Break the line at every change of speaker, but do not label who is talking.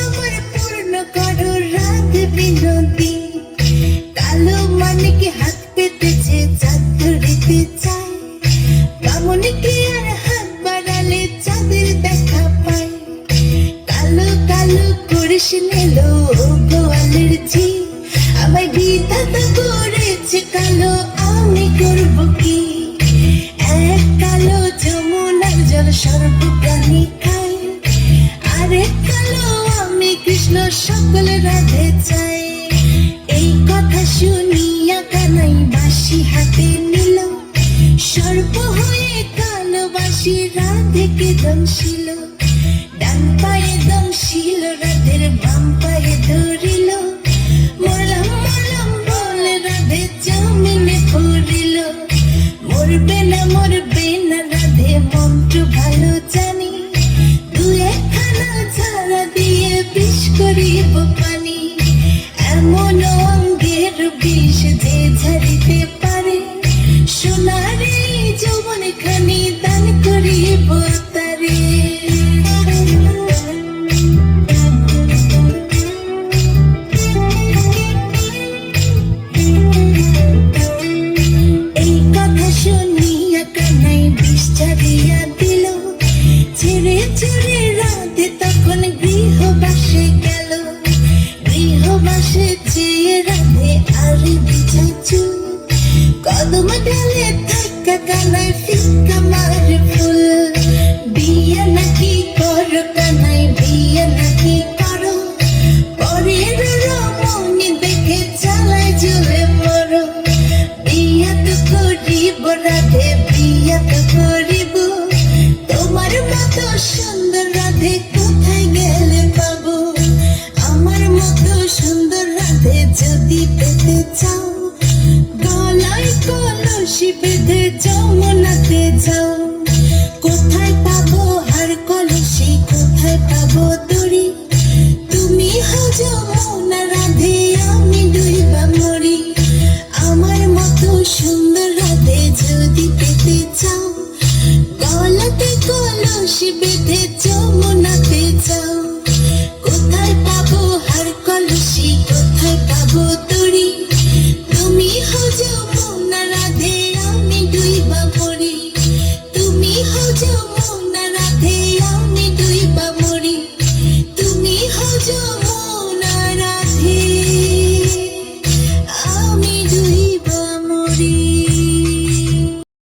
আমার পূর্ণ করো রাত বিনোদী। কালো মানিকে হাত পেতেছে চাঁদ ধরিতে চায়, বামনকে আর হাত বাড়ালে চাঁদের দেখা পায়। কালো কালো করিস নিলো গোয়ালের ঝি, আমায় বিধাতা করেছে কালো, আমি করব কি? এক কালো যমুনার জল সর্বপ্রাণী খায়, আরেক কালো আমি কৃষ্ণ সকল রাধে চাই। এই কথা শুনিয়া কানাই বাঁশি হাতে নিল, সর্প হয়ে কালো বাঁশি রাধেকে দংশিল। ডান পায়ে দংশিল রাধের, বাম পায়ে ধরিল, মরলাম মরলাম বলে রাধে জমিনে পড়িল। মরবে না রাধে মন্ত্র ভালো জানি, দু একখানা ঝাড়া দিয়ে বিষ করিব পানি। এমন অঙ্গের বিষ যে ঝাড়িতে পারে, সোনার এই যৌবন খানি দান করিব তারে। এই কথা শুনিয়া কানাই বিষ ছাড়িয়া দিল, ছেড়ে ছেড়ে রাধে তখন গৃহবাসে গেল। গৃহবাসে চেয়ে রাধে আর বিছাই চুল, কদম ডালে থাকা কানাই ফিক্কা মার ফুল। বিয়ে নাকি করো কানাই, বিয়ে নাকি করো, পরের রমণী দেখে চালায় জ্বলে মরো। বিয়া তো করিব রাধে, বিয়া তো করিব, তোমার মতো সুন্দর রাধে কোথায় গেলে পাবো? আমার মতো সুন্দর রাধে যদি পেতে চাও, গলায় কলসি বেঁধে যমুনাতে যাও।